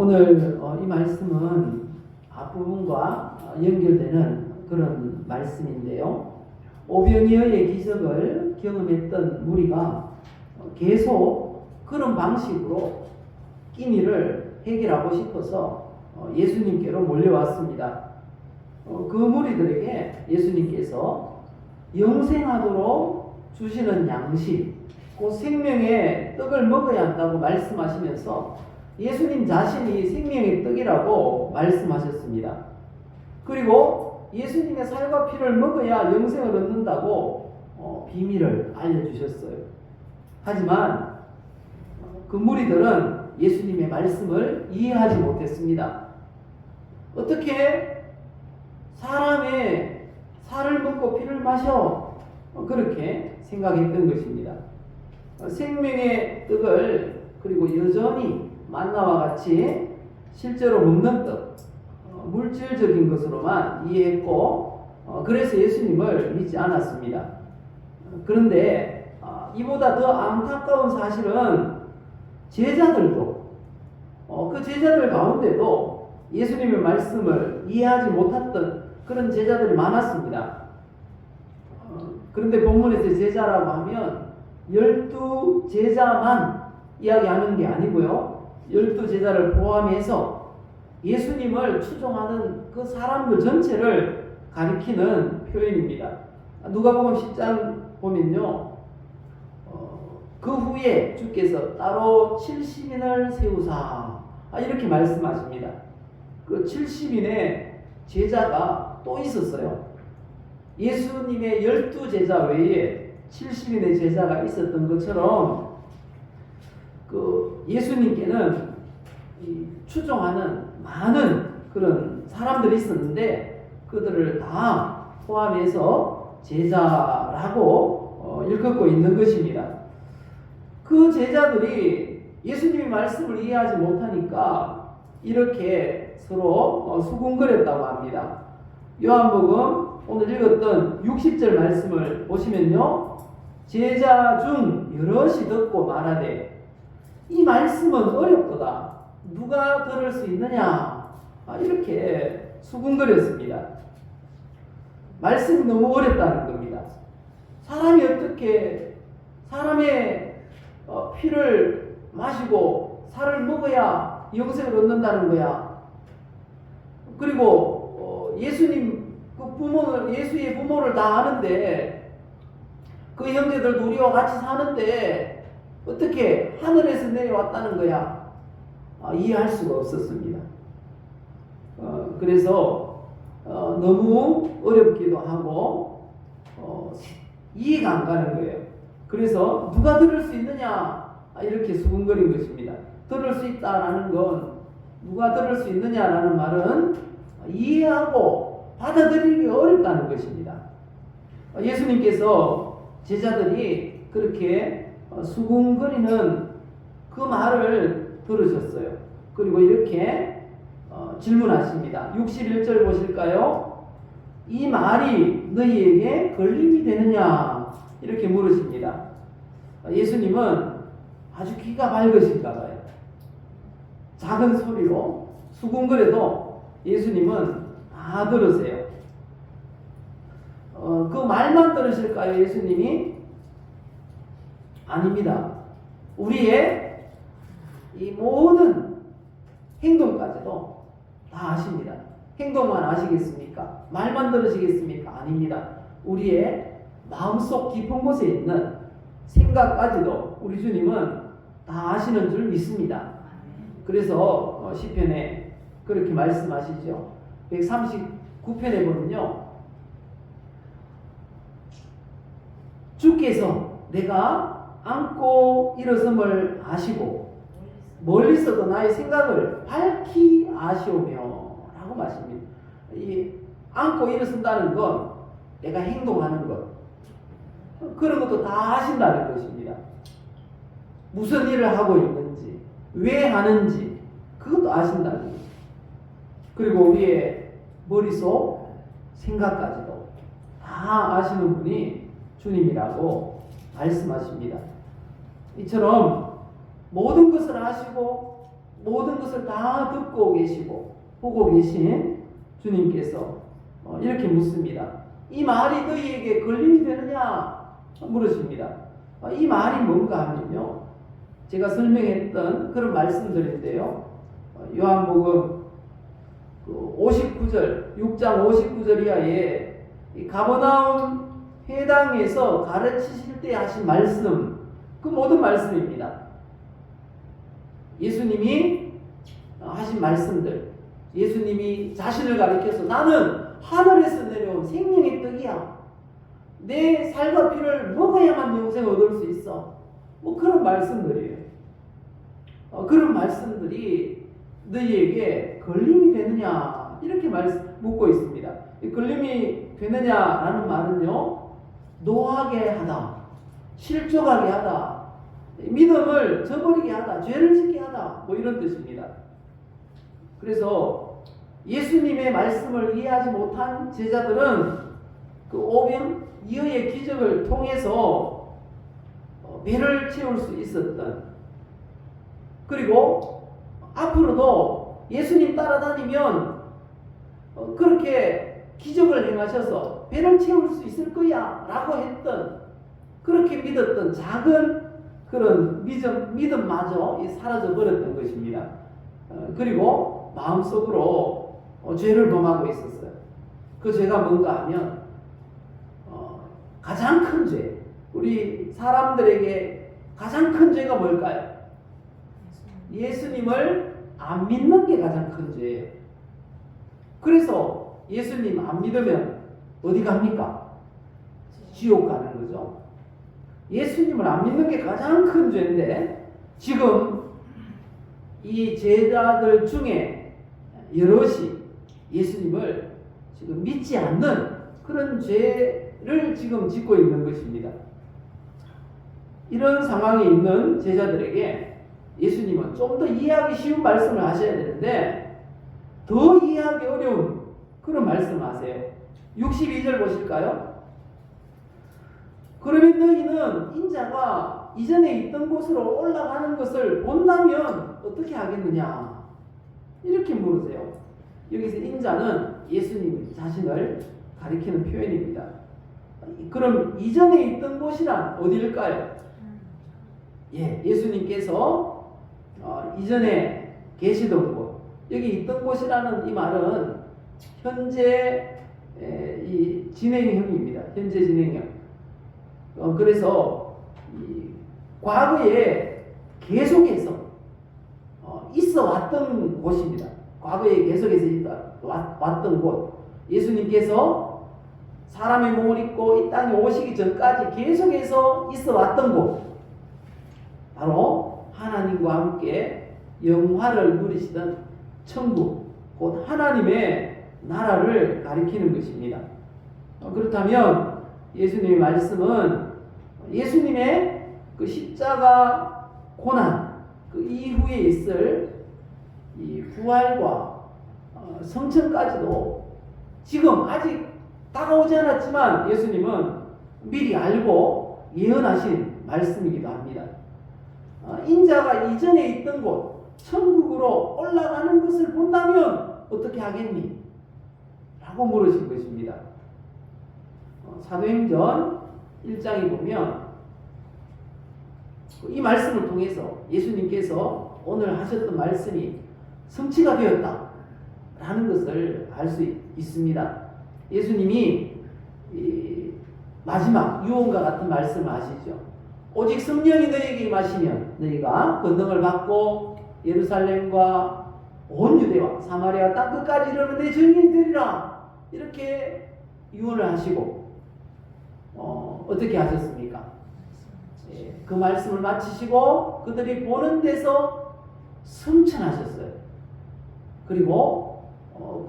오늘 이 말씀은 앞부분과 연결되는 그런 말씀인데요. 오병이어의 기적을 경험했던 무리가 계속 그런 방식으로 끼니를 해결하고 싶어서 예수님께로 몰려왔습니다. 그 무리들에게 예수님께서 영생하도록 주시는 양식, 그 생명의 떡을 먹어야 한다고 말씀하시면서 예수님 자신이 생명의 떡이라고 말씀하셨습니다. 그리고 예수님의 살과 피를 먹어야 영생을 얻는다고 비밀을 알려주셨어요. 하지만 그 무리들은 예수님의 말씀을 이해하지 못했습니다. 어떻게 사람의 살을 먹고 피를 마셔? 그렇게 생각했던 것입니다. 생명의 떡을 그리고 여전히 만나와 같이 실제로 먹는 떡, 물질적인 것으로만 이해했고 그래서 예수님을 믿지 않았습니다. 그런데 이보다 더 안타까운 사실은 제자들도 그 제자들 가운데도 예수님의 말씀을 이해하지 못했던 그런 제자들이 많았습니다. 그런데 본문에서 제자라고 하면 12제자만 이야기하는 게 아니고요. 12제자를 포함해서 예수님을 추종하는 그 사람들 전체를 가리키는 표현입니다. 누가복음 10장 보면요. 그 후에 주께서 따로 70인을 세우사 이렇게 말씀하십니다. 그 70인의 제자가 또 있었어요. 예수님의 12제자 외에 70인의 제자가 있었던 것처럼 그 예수님께는 추종하는 많은 그런 사람들이 있었는데 그들을 다 포함해서 제자라고 일컫고 있는 것입니다. 그 제자들이 예수님의 말씀을 이해하지 못하니까 이렇게 서로 수군거렸다고 합니다. 요한복음 오늘 읽었던 60절 말씀을 보시면요. 제자 중 여럿이 듣고 말하되 이 말씀은 어렵도다. 누가 들을 수 있느냐? 이렇게 수군거렸습니다. 말씀이 너무 어렵다는 겁니다. 사람이 어떻게 사람의 피를 마시고 살을 먹어야 영생을 얻는다는 거야. 그리고 예수님 그 부모는 예수의 부모를 다 아는데 그 형제들도 우리와 같이 사는데 어떻게 하늘에서 내려왔다는 거야? 이해할 수가 없었습니다. 그래서 너무 어렵기도 하고 이해가 안 가는 거예요. 그래서 누가 들을 수 있느냐? 이렇게 수군거린 것입니다. 들을 수 있다라는 건 누가 들을 수 있느냐라는 말은 이해하고 받아들이기 어렵다는 것입니다. 예수님께서 제자들이 그렇게 수군거리는 그 말을 들으셨어요. 그리고 이렇게 질문하십니다. 61절 보실까요? 이 말이 너희에게 걸림이 되느냐? 이렇게 물으십니다. 예수님은 아주 귀가 밝으신가 봐요. 작은 소리로 수군거려도 예수님은 다 들으세요. 그 말만 들으실까요? 예수님이? 아닙니다. 우리의 이 모든 행동까지도 다 아십니다. 행동만 아시겠습니까? 말만 들으시겠습니까? 아닙니다. 우리의 마음속 깊은 곳에 있는 생각까지도 우리 주님은 다 아시는 줄 믿습니다. 그래서 시편에 그렇게 말씀하시죠. 139편에 보면요. 주께서 내가 안고 일어섬을 아시고 멀리서도 나의 생각을 밝히 아시오며 라고 말씀합니다. 이 안고 일어선다는 건 내가 행동하는 것 그런 것도 다 아신다는 것입니다. 무슨 일을 하고 있는지 왜 하는지 그것도 아신다는 것입니다. 그리고 우리의 머릿속 생각까지도 다 아시는 분이 주님이라고 말씀하십니다. 이처럼 모든 것을 아시고 모든 것을 다 듣고 계시고 보고 계신 주님께서 이렇게 묻습니다. 이 말이 너희에게 걸림이 되느냐 물으십니다. 이 말이 뭔가 하면요, 제가 설명했던 그런 말씀들인데요, 요한복음 59절 6장 59절 이하에 이 가버나움 회당에서 가르치실 때 하신 말씀, 그 모든 말씀입니다. 예수님이 하신 말씀들, 예수님이 자신을 가리켜서 나는 하늘에서 내려온 생명의 떡이야, 내 살과 피를 먹어야만 영생을 얻을 수 있어, 뭐 그런 말씀들이에요. 그런 말씀들이 너희에게 걸림이 되느냐 이렇게 묻고 있습니다. 걸림이 되느냐라는 말은요, 노하게 하다, 실족하게 하다, 믿음을 저버리게 하다, 죄를 짓게 하다, 뭐 이런 뜻입니다. 그래서 예수님의 말씀을 이해하지 못한 제자들은 그 오병이어의 기적을 통해서 배를 채울 수 있었던, 그리고 앞으로도 예수님 따라다니면 그렇게 기적을 행하셔서 배를 채울 수 있을 거야 라고 했던, 그렇게 믿었던 작은 그런 믿음마저 사라져 버렸던 것입니다. 그리고 마음속으로 죄를 범하고 있었어요. 그 죄가 뭔가 하면 가장 큰 죄, 우리 사람들에게 가장 큰 죄가 뭘까요? 예수님을 안 믿는 게 가장 큰 죄예요. 그래서 예수님 안 믿으면 어디 갑니까? 지옥 가는 거죠. 예수님을 안 믿는 게 가장 큰 죄인데, 지금 이 제자들 중에 여럿이 예수님을 지금 믿지 않는 그런 죄를 지금 짓고 있는 것입니다. 이런 상황에 있는 제자들에게 예수님은 좀 더 이해하기 쉬운 말씀을 하셔야 되는데 더 이해하기 어려운 그런 말씀을 하세요. 62절 보실까요? 그러면 너희는 인자가 이전에 있던 곳으로 올라가는 것을 본다면 어떻게 하겠느냐 이렇게 물으세요. 여기서 인자는 예수님 자신을 가리키는 표현입니다. 그럼 이전에 있던 곳이란 어디일까요? 예수님께서 이전에 계시던 곳, 여기 있던 곳이라는 이 말은 현재 이 진행형입니다. 현재 진행형. 그래서 이 과거에 계속해서 있어 왔던 곳입니다. 과거에 계속해서 왔던 곳. 예수님께서 사람의 몸을 입고 이 땅에 오시기 전까지 계속해서 있어 왔던 곳, 바로 하나님과 함께 영화를 누리시던 천국, 곧 하나님의 나라를 가리키는 것입니다. 그렇다면 예수님의 말씀은 예수님의 그 십자가 고난, 그 이후에 있을 이 부활과 성천까지도 지금 아직 다가오지 않았지만 예수님은 미리 알고 예언하신 말씀이기도 합니다. 인자가 이전에 있던 곳 천국으로 올라가는 것을 본다면 어떻게 하겠니? 라고 물으신 것입니다. 사도행전 1장에 보면 이 말씀을 통해서 예수님께서 오늘 하셨던 말씀이 성취가 되었다 라는 것을 알 수 있습니다. 예수님이 마지막 유언과 같은 말씀을 하시죠. 오직 성령이 너희에게 임하시면 너희가 권능을 받고 예루살렘과 온 유대와 사마리아 땅 끝까지 이르는 내 증인이 되리라, 이렇게 유언을 하시고 어떻게 하셨습니까? 그 말씀을 마치시고 그들이 보는 데서 승천하셨어요. 그리고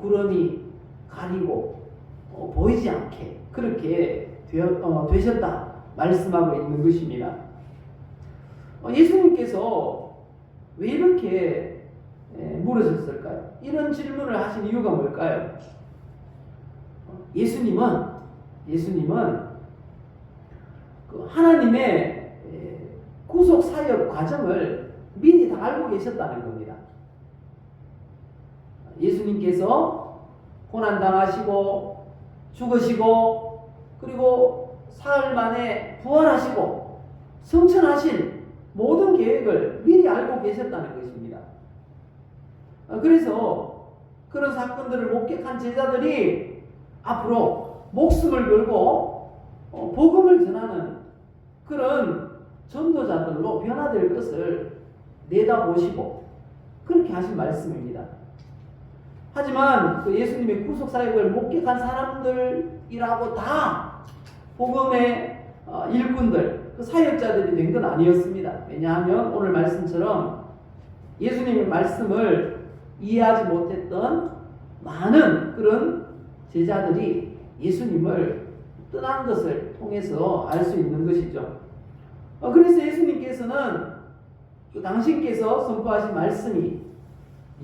구름이 가리고 보이지 않게 그렇게 되셨다 말씀하고 있는 것입니다. 예수님께서 왜 이렇게 물으셨을까요? 이런 질문을 하신 이유가 뭘까요? 예수님은 그 하나님의 구속 사역 과정을 미리 다 알고 계셨다는 겁니다. 예수님께서 고난당하시고 죽으시고 그리고 사흘 만에 부활하시고 성천하신 모든 계획을 미리 알고 계셨다는 것입니다. 그래서 그런 사건들을 목격한 제자들이 앞으로 목숨을 걸고 복음을 전하는 그런 전도자들로 변화될 것을 내다보시고 그렇게 하신 말씀입니다. 하지만 그 예수님의 구속사역을 목격한 사람들이라고 다 복음의 일꾼들, 그 사역자들이 된 건 아니었습니다. 왜냐하면 오늘 말씀처럼 예수님의 말씀을 이해하지 못했던 많은 그런 제자들이 예수님을 떠난 것을 통해서 알 수 있는 것이죠. 그래서 예수님께서는 그 당신께서 선포하신 말씀이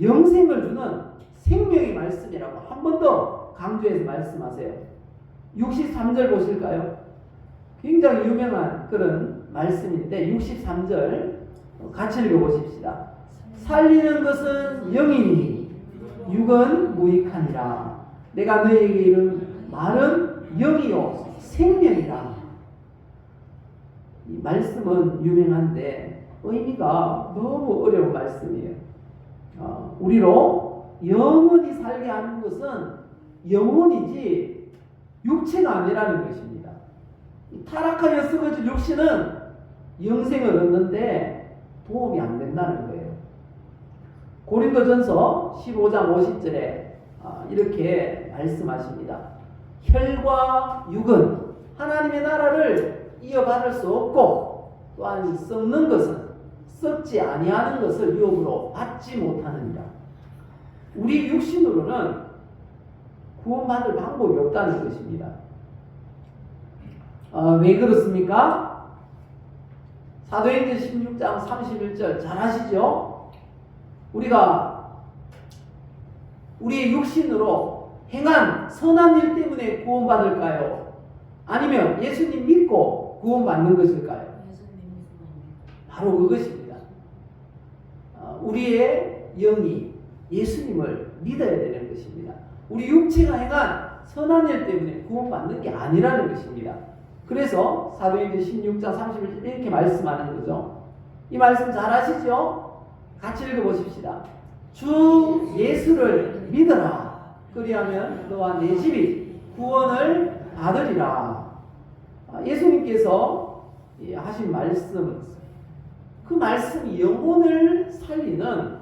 영생을 주는 생명의 말씀이라고 한 번 더 강조해서 말씀하세요. 63절 보실까요? 굉장히 유명한 그런 말씀인데 63절 같이 읽어보십시다. 살리는 것은 영이니 육은 무익하니라. 내가 너에게 이른 말은 영이요 생명이라. 이 말씀은 유명한데 의미가 너무 어려운 말씀이에요. 우리로 영원히 살게 하는 것은 영혼이지 육체가 아니라는 것입니다. 타락하여 썩어진 육신은 영생을 얻는데 도움이 안 된다는 거예요. 고린도전서 15장 50절에 이렇게 말씀하십니다. 혈과 육은 하나님의 나라를 이어받을 수 없고 또한 썩는 것은 썩지 아니하는 것을 유업으로 받지 못하느니라. 우리 육신으로는 구원받을 방법이 없다는 것입니다. 왜 그렇습니까? 사도행전 16장 31절 잘 아시죠? 우리가 우리의 육신으로 행한 선한 일 때문에 구원받을까요? 아니면 예수님 믿고 구원받는 것일까요? 바로 그것입니다. 우리의 영이 예수님을 믿어야 되는 것입니다. 우리 육체가 행한 선한 일 때문에 구원받는 게 아니라는 것입니다. 그래서 사도행전 16장 31절 이렇게 말씀하는 거죠. 이 말씀 잘 아시죠? 같이 읽어보십시다. 주 예수를 믿어라. 그리하면 너와 내 집이 구원을 받으리라. 예수님께서 하신 말씀, 그 말씀이 영혼을 살리는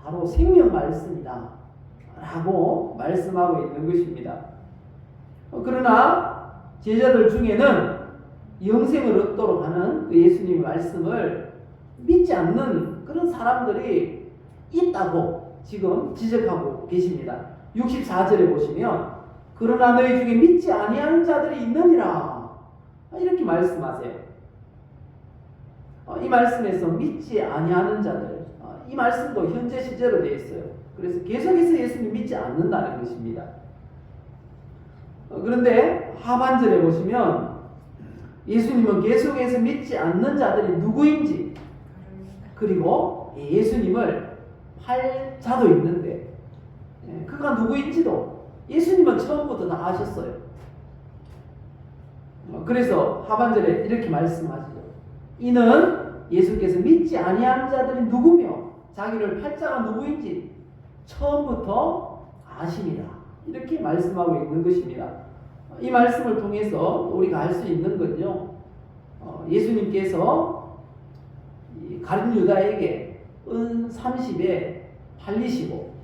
바로 생명 말씀이다 라고 말씀하고 있는 것입니다. 그러나 제자들 중에는 영생을 얻도록 하는 그 예수님의 말씀을 믿지 않는 그런 사람들이 있다고 지금 지적하고 계십니다. 64절에 보시면 그러나 너희 중에 믿지 아니하는 자들이 있느니라 이렇게 말씀하세요. 이 말씀에서 믿지 아니하는 자들, 이 말씀도 현재 시제로 되어 있어요. 그래서 계속해서 예수님 믿지 않는다는 것입니다. 그런데 하반절에 보시면 예수님은 계속해서 믿지 않는 자들이 누구인지 그리고 예수님을 팔 자도 있는데 그가 누구인지도 예수님은 처음부터 다 아셨어요. 그래서 하반절에 이렇게 말씀하시죠. 이는 예수께서 믿지 아니하는 자들이 누구며 자기를 팔 자가 누구인지 처음부터 아십니다. 이렇게 말씀하고 있는 것입니다. 이 말씀을 통해서 우리가 알 수 있는 건요. 예수님께서 가룟 유다에게 은 30에 팔리시고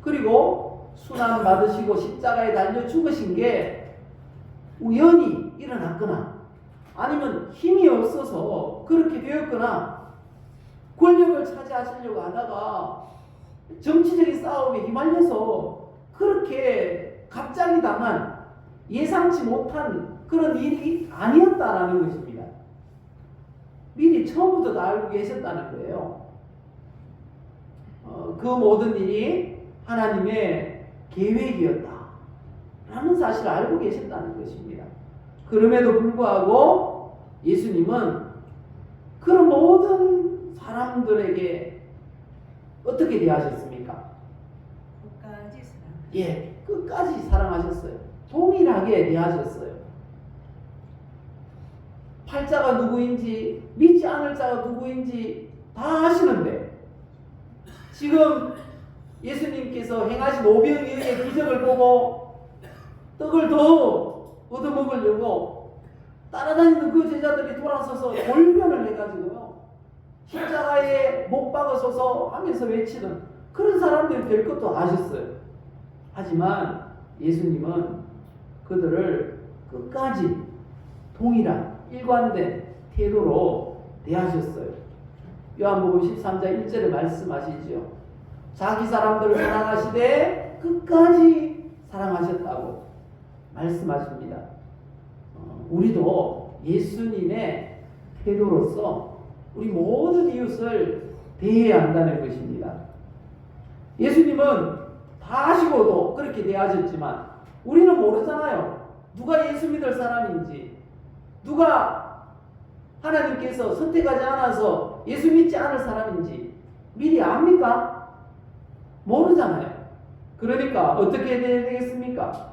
그리고 순환 받으시고 십자가에 달려 죽으신 게 우연히 일어났거나 아니면 힘이 없어서 그렇게 되었거나 권력을 차지하시려고 하다가 정치적인 싸움에 휘말려서 그렇게 갑자기 당한 예상치 못한 그런 일이 아니었다라는 것입니다. 미리 처음부터 다 알고 계셨다는 거예요. 그 모든 일이 하나님의 계획이었다라는 사실을 알고 계셨다는 것입니다. 그럼에도 불구하고 예수님은 그런 모든 사람들에게 어떻게 대하셨습니까? 끝까지 사랑하셨어요. 동일하게 대하셨어요. 팔자가 누구인지, 믿지 않을 자가 누구인지 다 아시는데, 지금 예수님께서 행하신 오병이어의 기적을 보고 떡을 더 얻어먹으려고 따라다니는 그 제자들이 돌아서서 돌변을 해가지고요, 십자가에 못 박아서서 하면서 외치는 그런 사람들이 될 것도 아셨어요. 하지만 예수님은 그들을 끝까지 동일한 일관된 태도로 대하셨어요. 요한복음 13장 1절에 말씀하시죠. 자기 사람들을 사랑하시되 끝까지 사랑하셨다고 말씀하십니다. 우리도 예수님의 태도로서 우리 모든 이웃을 대해야 한다는 것입니다. 예수님은 다 아시고도 그렇게 대하셨지만 우리는 모르잖아요. 누가 예수 믿을 사람인지, 누가 하나님께서 선택하지 않아서 예수 믿지 않을 사람인지 미리 압니까? 모르잖아요. 그러니까 어떻게 해야 되겠습니까?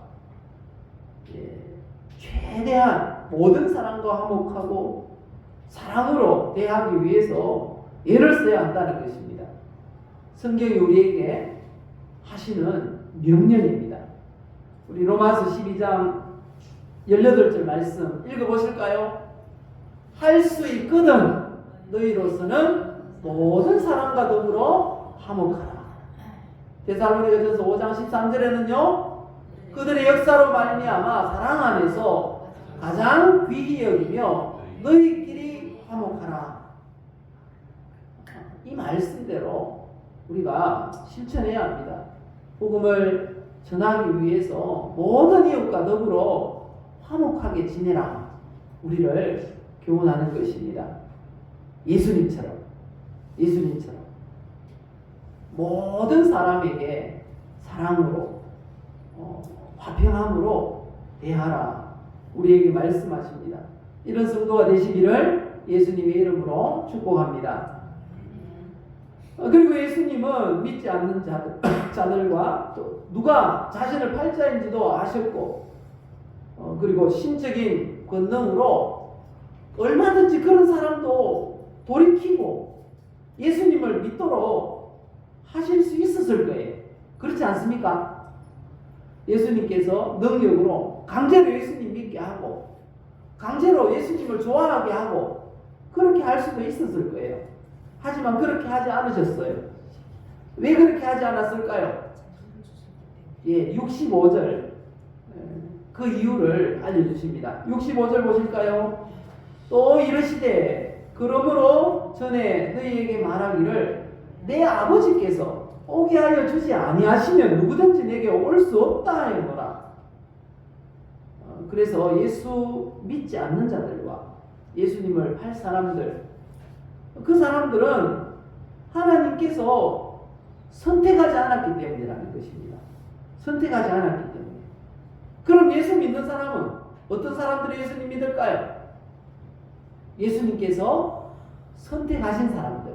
최대한 모든 사람과 화목하고 사랑으로 대하기 위해서 애를 써야 한다는 것입니다. 성경이 우리에게 하시는 명령입니다. 우리 로마서 12장 18절 말씀 읽어보실까요? 할 수 있거든 너희로서는 모든 사람과 더불어 화목하라. 데살로니가전서 5장 13절에는요, 그들의 역사로 말미암아 사랑 안에서 가장 귀히 여기며 너희끼리 화목하라. 이 말씀대로 우리가 실천해야 합니다. 복음을 전하기 위해서 모든 이웃과 더불어 화목하게 지내라. 우리를 교훈하는 것입니다. 예수님처럼 모든 사람에게 사랑으로 화평함으로 대하라. 우리에게 말씀하십니다. 이런 성도가 되시기를 예수님의 이름으로 축복합니다. 그리고 예수님은 믿지 않는 자들과 또 누가 자신을 팔자인지도 아셨고, 그리고 신적인 권능으로 얼마든지 그런 사람도 돌이키고 예수님을 믿도록 하실 수 있었을 거예요. 그렇지 않습니까? 예수님께서 능력으로 강제로 예수님 믿게 하고 강제로 예수님을 좋아하게 하고 그렇게 할 수도 있었을 거예요. 하지만 그렇게 하지 않으셨어요. 왜 그렇게 하지 않았을까요? 65절 그 이유를 알려주십니다. 65절 보실까요? 또 이르시되 그러므로 전에 너희에게 말하기를 내 아버지께서 오게 하여 주지 아니하시면 누구든지 내게 올 수 없다 하였노라. 그래서 예수 믿지 않는 자들과 예수님을 팔 사람들, 그 사람들은 하나님께서 선택하지 않았기 때문이라는 것입니다. 선택하지 않았기 때문에. 그럼 예수 믿는 사람은 어떤 사람들이 예수님 믿을까요? 예수님께서 선택하신 사람들,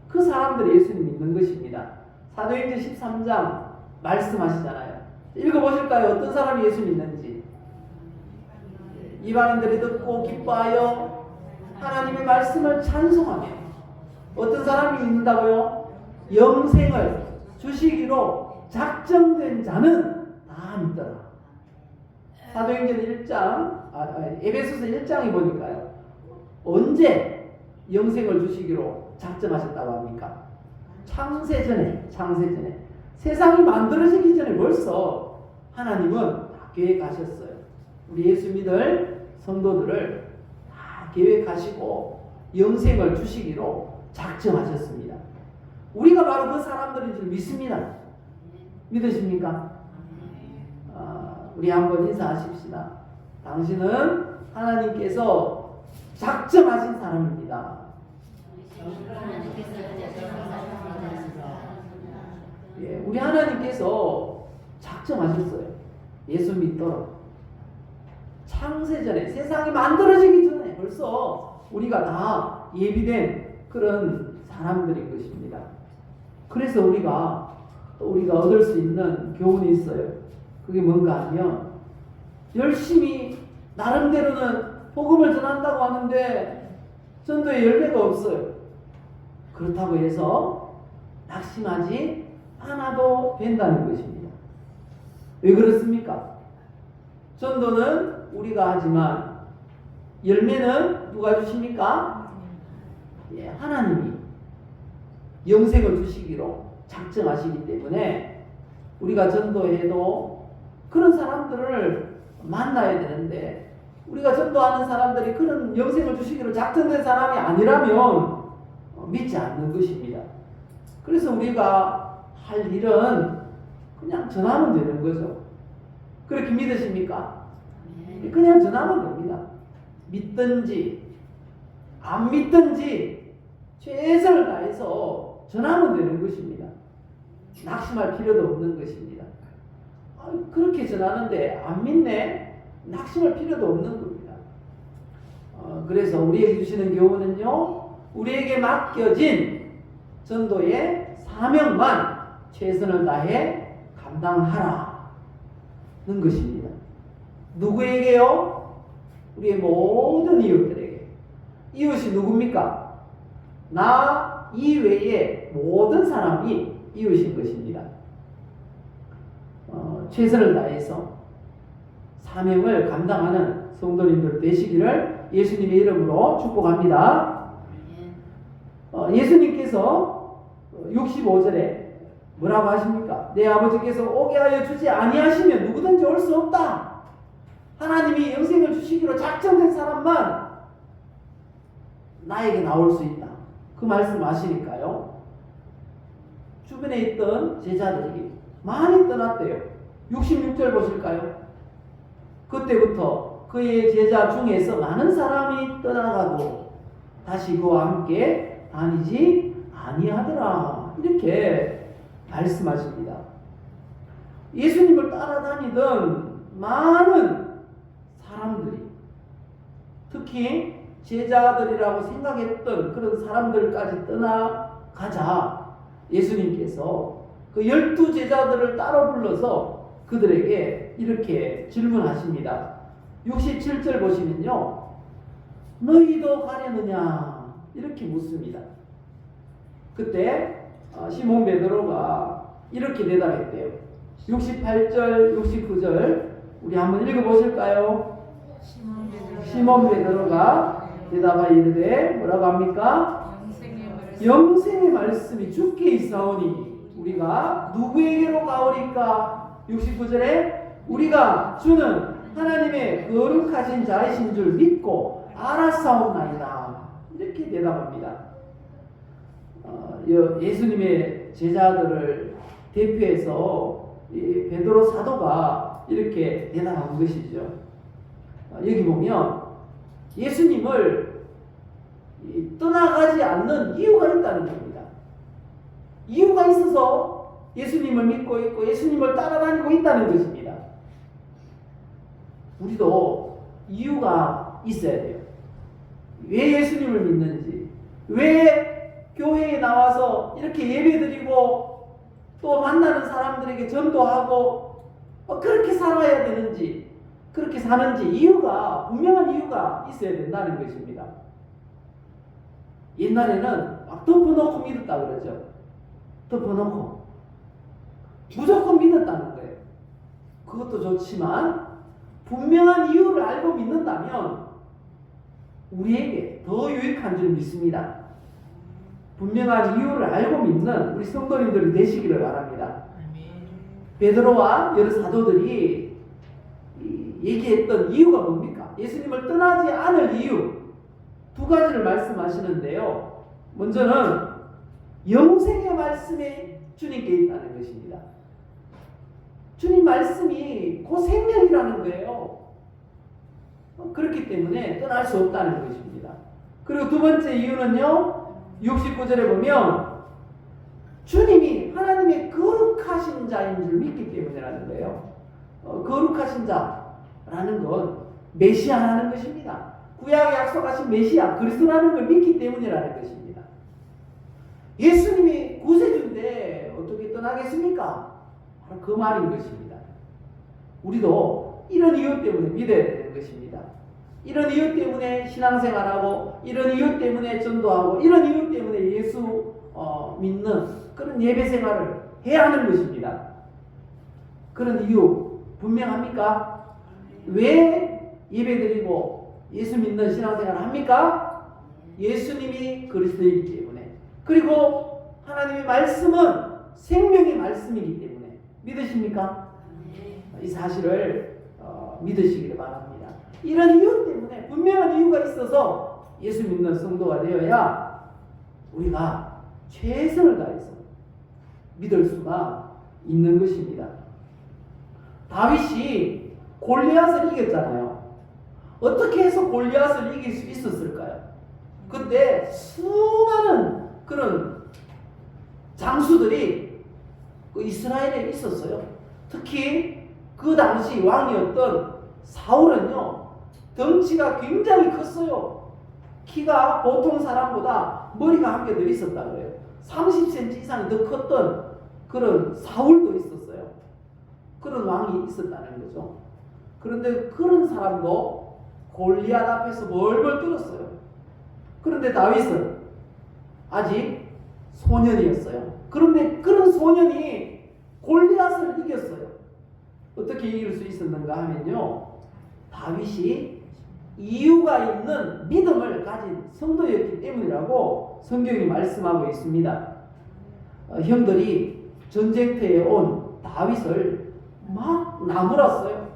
그 사람들이 예수님 믿는 것입니다. 사도행전 13장 말씀하시잖아요. 읽어보실까요? 어떤 사람이 예수 믿는지. 이방인들이 듣고 기뻐하여 하나님의 말씀을 찬송하며 어떤 사람이 믿는다고요? 영생을 주시기로 작정된 자는 다 믿더라. 사도행전 1장, 에베소서 1장에 보니까요, 언제 영생을 주시기로 작정하셨다고 합니까? 창세전에 세상이 만들어지기 전에 벌써 하나님은 다 계획하셨어요. 우리 예수 믿을 성도들을 다 계획하시고 영생을 주시기로 작정하셨습니다. 우리가 바로 그 사람들인 줄 믿습니다. 믿으십니까? 우리 한번 인사하십시다. 당신은 하나님께서 작정하신 사람입니다. 우리 하나님께서 작정하셨어요. 예수 믿도록. 창세전에, 세상이 만들어지기 전에 벌써 우리가 다 예비된 그런 사람들인 것입니다. 그래서 우리가 우리가 얻을 수 있는 교훈이 있어요. 그게 뭔가 하면 열심히 나름대로는 복음을 전한다고 하는데 전도에 열매가 없어요. 그렇다고 해서 낙심하지 않아도 된다는 것입니다. 왜 그렇습니까? 전도는 우리가 하지만 열매는 누가 주십니까? 예, 하나님이 영생을 주시기로 작정하시기 때문에 우리가 전도해도 그런 사람들을 만나야 되는데 우리가 전도하는 사람들이 그런 영생을 주시기로 작정된 사람이 아니라면 믿지 않는 것입니다. 그래서 우리가 할 일은 그냥 전하면 되는 거죠. 그렇게 믿으십니까? 그냥 전하면 됩니다. 믿든지 안 믿든지 최선을 다해서 전하면 되는 것입니다. 낙심할 필요도 없는 것입니다. 그렇게 전하는데 안 믿네? 낙심할 필요도 없는 겁니다. 그래서 우리에게 주시는 교훈은요, 우리에게 맡겨진 전도의 사명만 최선을 다해 감당하라는 것입니다. 누구에게요? 우리의 모든 이웃들에게. 이웃이 누굽니까? 나 이외의 모든 사람이 이웃인 것입니다. 최선을 다해서 사명을 감당하는 성도님들 되시기를 예수님의 이름으로 축복합니다. 예수님께서 65절에 뭐라고 하십니까? 내 아버지께서 오게 하여 주지 아니하시면 누구든지 올 수 없다. 하나님이 영생을 주시기로 작정된 사람만 나에게 나올 수 있다. 그 말씀 아시니까요. 주변에 있던 제자들이 많이 떠났대요. 66절 보실까요? 그때부터 그의 제자 중에서 많은 사람이 떠나가고 다시 그와 함께 다니지 아니하더라. 이렇게 말씀하십니다. 예수님을 따라다니던 많은 사람들이, 특히 제자들이라고 생각했던 그런 사람들까지 떠나가자 예수님께서 그 12제자들을 따로 불러서 그들에게 이렇게 질문하십니다. 67절 보시면요, 너희도 가려느냐? 이렇게 묻습니다. 그때 시몬 베드로가 이렇게 대답했대요. 68절, 69절 우리 한번 읽어보실까요? 시몬 베드로가 대답하여 이르되 뭐라고 합니까? 영생의 말씀이 주께 있사오니 우리가 누구에게로 가오리까? 69절에 우리가 주는 하나님의 거룩하신 자이신 줄 믿고 알았사옵나이다. 이렇게 대답합니다. 예수님의 제자들을 대표해서 베드로 사도가 이렇게 대답한 것이죠. 여기 보면 예수님을 떠나가지 않는 이유가 있다는 겁니다. 이유가 있어서 예수님을 믿고 있고 예수님을 따라다니고 있다는 것입니다. 우리도 이유가 있어야 돼요. 왜 예수님을 믿는지, 왜 교회에 나와서 이렇게 예배드리고 또 만나는 사람들에게 전도하고 그렇게 살아야 되는지, 그렇게 사는지 이유가, 분명한 이유가 있어야 된다는 것입니다. 옛날에는 막 덮어놓고 믿었다 그러죠. 덮어놓고 무조건 믿었다는 거예요. 그것도 좋지만 분명한 이유를 알고 믿는다면 우리에게 더 유익한 줄 믿습니다. 분명한 이유를 알고 믿는 우리 성도님들이 되시기를 바랍니다. 베드로와 여러 사도들이 얘기했던 이유가 뭡니까? 예수님을 떠나지 않을 이유 두 가지를 말씀하시는데요. 먼저는 영생의 말씀이 주님께 있다는 것입니다. 주님 말씀이 그 생명이라는 거예요. 그렇기 때문에 떠날 수 없다는 것입니다. 그리고 두 번째 이유는요, 69절에 보면 주님이 하나님의 거룩하신 자인 줄 믿기 때문이라는 거예요. 거룩하신 자라는 건 메시아라는 것입니다. 구약에 약속하신 메시아 그리스도라는 걸 믿기 때문이라는 것입니다. 예수님이 구세주인데 어떻게 떠나겠습니까? 바로 그 말인 것입니다. 우리도 이런 이유 때문에 믿어야 되는 것입니다. 이런 이유 때문에 신앙생활하고, 이런 이유 때문에 전도하고, 이런 이유 때문에 예수 믿는 그런 예배생활을 해야 하는 것입니다. 그런 이유 분명합니까? 왜 예배드리고 예수 믿는 신앙생활을 합니까? 예수님이 그리스도이기 때문에, 그리고 하나님의 말씀은 생명의 말씀이기 때문에. 믿으십니까? 이 사실을 믿으시기를 바랍니다. 이런 이유 때문에, 분명한 이유가 있어서 예수 믿는 성도가 되어야 우리가 최선을 다해서 믿을 수가 있는 것입니다. 다윗이 골리앗을 이겼잖아요. 어떻게 해서 골리앗을 이길 수 있었을까요? 그때 수많은 그런 장수들이 그 이스라엘에 있었어요. 특히 그 당시 왕이었던 사울은요, 덩치가 굉장히 컸어요. 키가 보통 사람보다 머리가 한 개 더 있었다고 해요. 30cm 이상이 더 컸던 그런 사울도 있었어요. 그런 왕이 있었다는 거죠. 그런데 그런 사람도 골리앗 앞에서 벌벌 떨었어요. 그런데 다윗은 아직 소년이었어요. 그런데 그런 소년이 골리앗을 이겼어요. 어떻게 이길 수 있었는가 하면요, 다윗이 이유가 있는 믿음을 가진 성도였기 때문이라고 성경이 말씀하고 있습니다. 형들이 전쟁터에 온 다윗을 막 나무랐어요.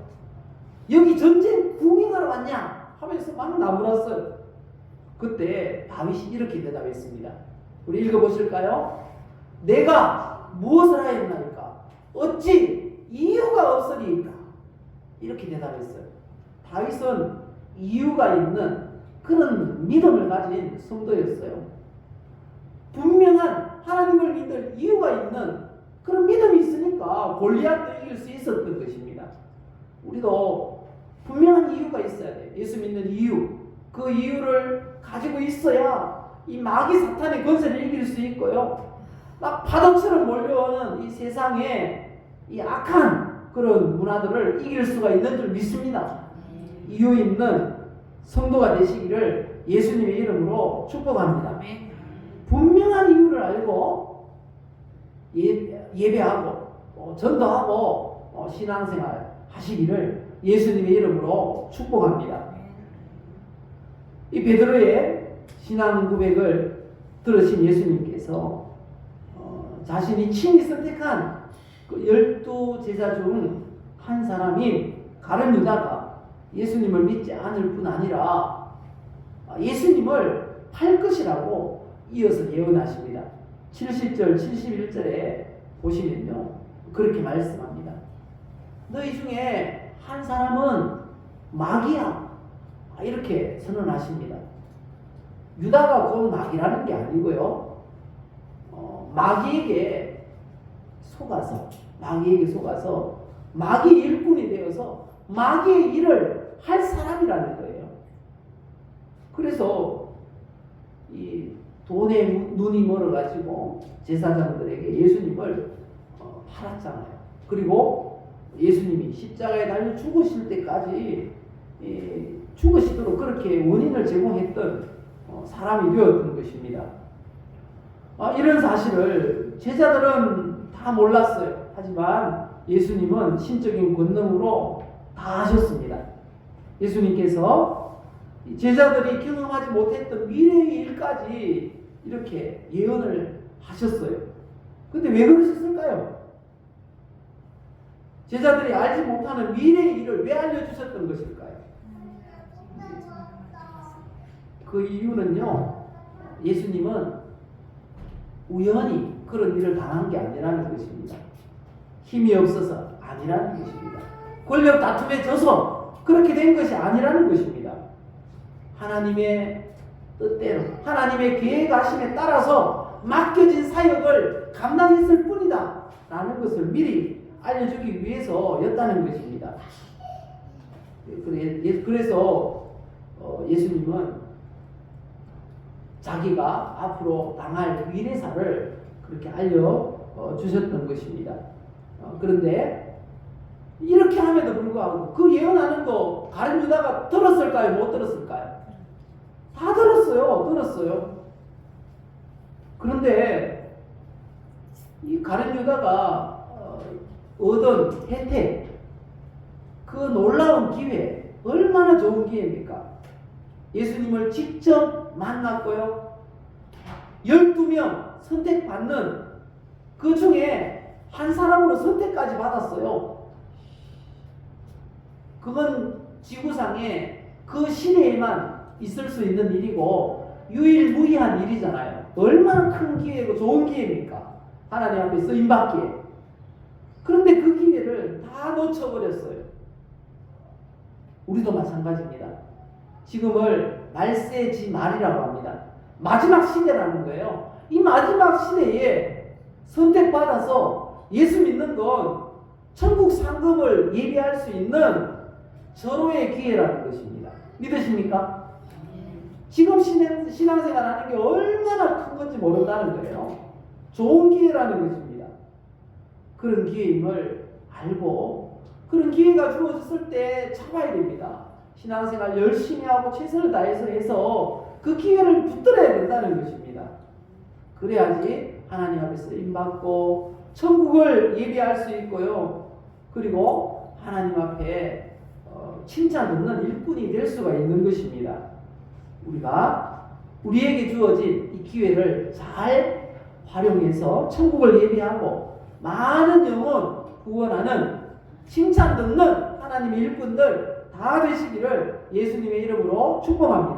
여기 전쟁 구경하러 왔냐 하면서 막 나무랐어요. 그때 다윗이 이렇게 대답했습니다. 우리 읽어보실까요? 내가 무엇을 하였나이까? 어찌 이유가 없으리이까? 이렇게 대답했어요. 다윗은 이유가 있는 그런 믿음을 가진 성도였어요. 분명한 하나님을 믿을 이유가 있는 그런 믿음이 있으니까 골리앗도 이길 수 있었던 것입니다. 우리도 분명한 이유가 있어야 돼요. 예수 믿는 이유. 그 이유를 가지고 있어야 이 마귀 사탄의 권세를 이길 수 있고요. 막 파도처럼 몰려오는 이 세상에 이 악한 그런 문화들을 이길 수가 있는 줄 믿습니다. 이유 있는 성도가 되시기를 예수님의 이름으로 축복합니다. 분명한 이유를 알고 예배하고 전도하고 신앙생활 하시기를 예수님의 이름으로 축복합니다. 이 베드로의 신앙 고백을 들으신 예수님께서 자신이 친히 선택한 그 12 제자 중 한 사람인 가룟 유다가 예수님을 믿지 않을 뿐 아니라 예수님을 팔 것이라고 이어서 예언하십니다. 70절, 71절에 보시면요, 그렇게 말씀합니다. 너희 중에 한 사람은 마귀야, 이렇게 선언하십니다. 유다가 곧 마귀라는 게 아니고요, 마귀에게 속아서 마귀 일꾼이 되어서 마귀의 일을 할 사람이라는 거예요. 그래서 이 돈에 눈이 멀어가지고 제사장들에게 예수님을 팔았잖아요. 그리고 예수님이 십자가에 달려 죽으실 때까지 죽으시도록 그렇게 원인을 제공했던 사람이 되었던 것입니다. 이런 사실을 제자들은 다 몰랐어요. 하지만 예수님은 신적인 권능으로 다 하셨습니다. 예수님께서 제자들이 경험하지 못했던 미래의 일까지 이렇게 예언을 하셨어요. 근데 왜 그러셨을까요? 제자들이 알지 못하는 미래의 일을 왜 알려주셨던 것일까요? 그 이유는요, 예수님은 우연히 그런 일을 당한 게 아니라는 것입니다. 힘이 없어서 아니라는 것입니다. 권력 다툼에 져서 그렇게 된 것이 아니라는 것입니다. 하나님의 뜻대로, 하나님의 계획하심에 따라서 맡겨진 사역을 감당했을 뿐이다 라는 것을 미리 알려주기 위해서였다는 것입니다. 그래서 예수님은 자기가 앞으로 당할 위례사를 그렇게 주셨던 것입니다. 그런데 이렇게 함에도 불구하고 그 예언하는 거 가룟 유다가 들었을까요? 못 들었을까요? 다 들었어요. 그런데 이 가룟 유다가 얻은 혜택, 그 놀라운 기회, 얼마나 좋은 기회입니까? 예수님을 직접 만났고요. 12명 선택받는 그 중에 한 사람으로 선택까지 받았어요. 그건 지구상에 그 시대에만 있을 수 있는 일이고 유일무이한 일이잖아요. 얼마나 큰 기회고 좋은 기회입니까? 하나님 앞에 쓰임받기에. 그런데 그 기회를 다 놓쳐버렸어요. 우리도 마찬가지입니다. 지금을 말세지 말이라고 합니다. 마지막 시대라는 거예요. 이 마지막 시대에 선택받아서 예수 믿는 건 천국 상급을 예비할 수 있는 절호의 기회라는 것입니다. 믿으십니까? 지금 신앙생활 하는 게 얼마나 큰 건지 모른다는 거예요. 좋은 기회라는 것입니다. 그런 기회임을 알고 그런 기회가 주어졌을 때 잡아야 됩니다. 신앙생활 열심히 하고 최선을 다해서 그 기회를 붙들어야 된다는 것입니다. 그래야지 하나님 앞에 쓰임받고 천국을 예비할 수 있고요. 그리고 하나님 앞에 칭찬 듣는 일꾼이 될 수가 있는 것입니다. 우리가 우리에게 주어진 이 기회를 잘 활용해서 천국을 예비하고 많은 영혼 구원하는 칭찬 듣는 하나님의 일꾼들 다 되시기를 예수님의 이름으로 축복합니다.